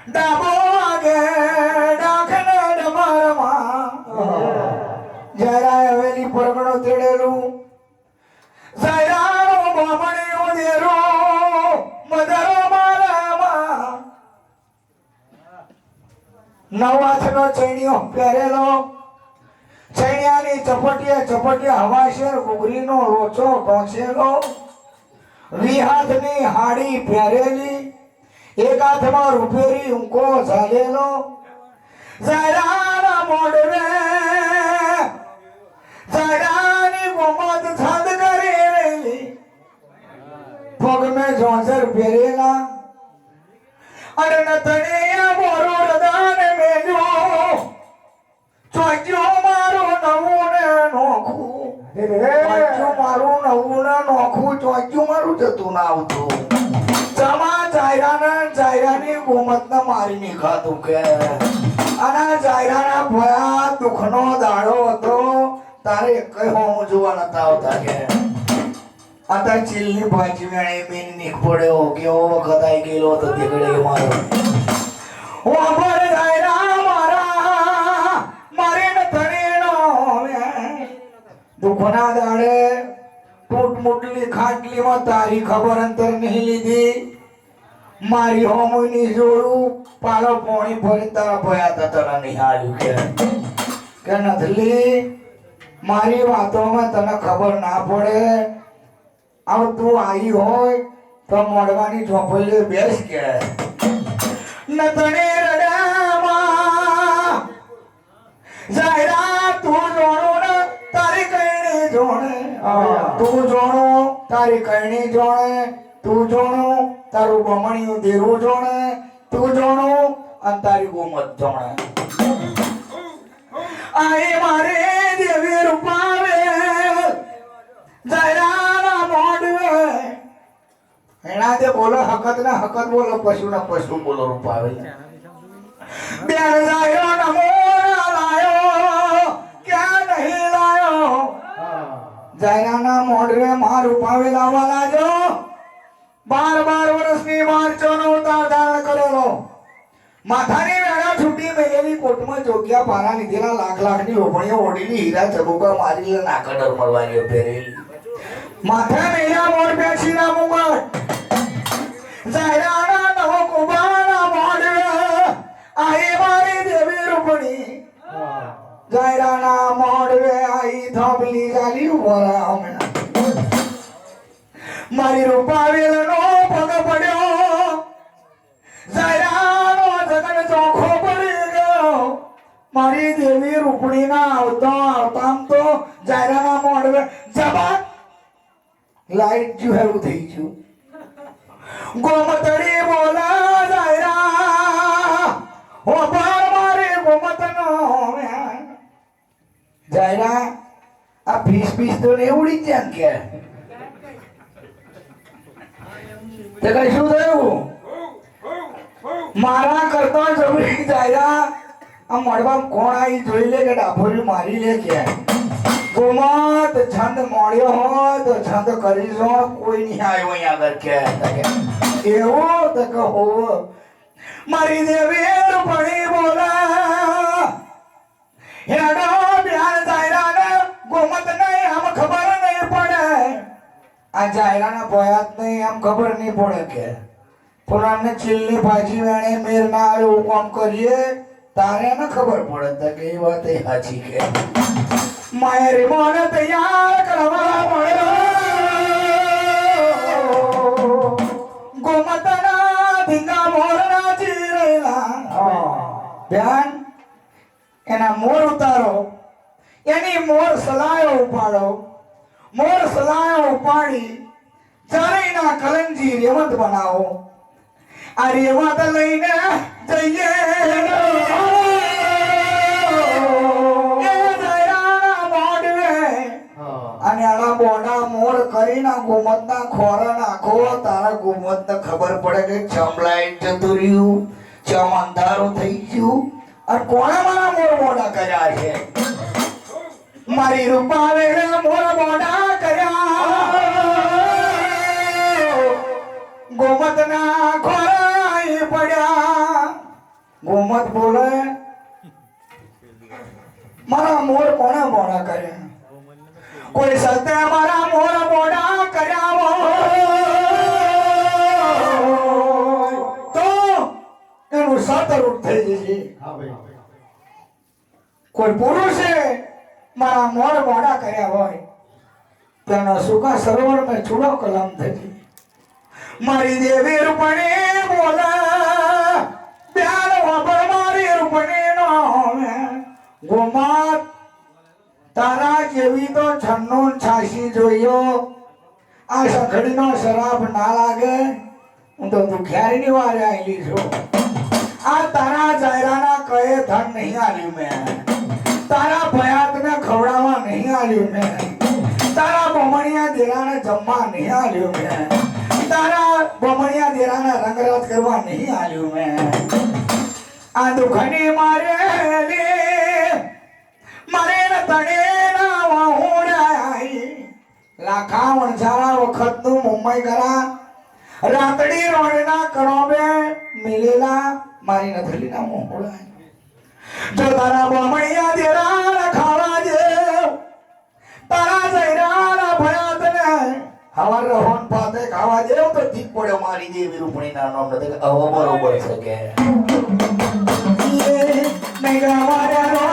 ડાબો વાગે ડાખને ડમરમાં જરા હવેલી પરગણો તેડેલું જયરાનો બામણીઓ દેરો મદરો મારામાં નવાથનો ચૈણિયો પહેરેલો ચૈણિયાની ચપટીએ હવાશેર ઘૂઘરીનો લોચો ટોંચેલો વિહાથની હાડી પહેરેલી એક હાથમાં રૂપેરી ઊંકો ઝાલેલો જયરાના મોઢવે જયરાની ગોમત છંદ કરેલી પગ મેં ઝોંઝર પહેરેલા અને નતણીયા મોરો રદાન મેજો ચોચ્યો મારું નવું ને નોખું ચોચ્યું મારું નવું ને નોખું ચોચ્યું મારું જતું ના આવતું જમા જાયરાની ગોમતને મારી ની ખાતું કે અને જાયરાના ભયા દુઃખનો દાડો હતો તારે કઈ હોમ જોવા નતા આવતા કે आता चिल्ली भाजी वेळे मीन निक पड्यो केવો વખત આવી ગયેલો હતો દીકડે મારો ઓ પર જાયરા મારા મારે ન ધણીનો દુખના દાડે ટૂટ મુટલી ખાટલીમાં તારી ખબર અંતર નહીં લીધી મારી હોમની જોડું પાલો પોણી ભરી તારા ભયા તને નિહાળ્યું કે નથલી મારી વાતોમાં તને ખબર ના પડે अब तू आई हो तो मोड़वानी झोपले बेस के नतने रडामा जायरा तू जोड़ो न तारी कहने जोड़े तू जोड़ो तारी कहने जोड़े तू जोड़ो तारू बमणियों देरू जोड़े तू जोड़ो अन तारी गोमत जोड़े आए मारे देवी रूपावे जायरा એના તે બોલો હકત ના હકત બોલો પશુ ના પશુ બોલો રૂપાવે બેન લાયો નમો લાયો ક્યાં નહીં લાયો જાયરાના મોઢે માર રૂપાવે લાવવા લાજો 12 વર્ષની માર્ચોનો ઉતાર ધારણ કરેલો માથાની વેળા છૂટી મેલેલી કોટમાં જોગ્યા પારા લીધેલા લાખ ની લોભણીઓ ઓડીલી હીરા ચબુકા મારી નાકડર મળવાની પહેરેલી માથા મેલા મોર પેછી ના મુગટ જાયરાના નવો કુબાના મોઢવે આઈ મારી દેવી રૂપણી જાયરાના મોઢવે આઈ થોબલી જાલી ઉભરા હમણા મારી રૂપાવેલનો પગ પડ્યો જાયરાનો જગન ચોખ્ખો પડી ગયો મારી દેવી રૂપણીના આવતા તો જાયરાના મોઢવે જબાન લાઈટ જો હેવું થઈ ગયું गोमतड़ी बोला जायरा हो बार मारे गोमतनो जायरा आ पीस तो नहीं उड़ी जान के ते कई શું થયું મારા કરતો જબરી જાયરા આ મળવા કોણ આવી જોઈ લે કે ડાભોરી મારી લે કે गोमत छंद मोड़ियो हो तो छंद करी जो कोई नहीं आयो यहाँ कर के एवो तक हो मारी देवी रूपणी बोला हेडो बिहार जायरा ने गोमत नहीं हम खबर नहीं पड़े आ जायरा ना बोयात नहीं हम खबर नहीं पड़े के पुराने चिल्ली भाजी वेणे मेर ना आयो काम करिए तारे ना खबर पड़े तक ये बात है हाची के मायरी मोन तैयार करवा पड़ो गोमतना धिंगा मोरना चीरेला બેન એના મોર ઉતારો એની મોર સલાયો ઉપાડો મોર સલાયો ઉપાડી ચારેયના કલંજી રેવંત બનાવો આ રેવંત લઈને જઈએ અને આના બોડા મોર કરીને ગોમતના ખોરા નાખો તારા ગોમતને ખબર પડે કે ચમલાઈ જતું રહ્યું ચમ અંધારું થઈ ગયું અને કોણે મારા મોર મોડા કર્યા છે મારી રૂપાવે મોર મોડા કર્યા ગોમતના ખોરાઈ પડ્યા ગોમત બોલે મારા મોર કોણે મોડા કર્યા કોઈ સતે મારા મોર મોડા કર્યા હોય તો એનું સતરૂપ થઈ જશે કોઈ પુરુષે મારા મોર મોડા કર્યા હોય તેનો સુકા સરોવર મેં ચૂડો કલમ થતી મારી દેવી રૂપણી બોલા પ્યાર વગર મારી રૂપણી નો ગોમાત તારા જેવી તો છન્નું છાસી જોયો આ સખડીનો શરાબ ના લાગે હું તો દુખિયારીની વારે આવેલી છું આ તારા જાયરાના કહે ધન નહીં આલ્યું મેં તારા ભયાતને ખવડાવવા નહીં આલ્યું મેં તારા બમણિયા દેરાને જમવા નહીં આલ્યું મેં તારા બમણિયા દેરાને રંગરાજ કરવા નહીં આલ્યું મેં આ દુખની મારેલી મારે તણે ના વાહુડાઈ લાખા વણઝારા વખતનું મુંબઈ કરા રાતડી રોડના કરોબે મિલેલા મારી નથલીના મોહડાઈ જો તારા બમણિયા દેરાને ખાવા જે તારા જયરાના ભયાતને હવાર રોહન પાતે ખાવા જેવ તો દીપ પડ્યો મારી દેવી રૂપણી ના નામ નથી અવ બરોબર છે કે એ નૈગા માર્યા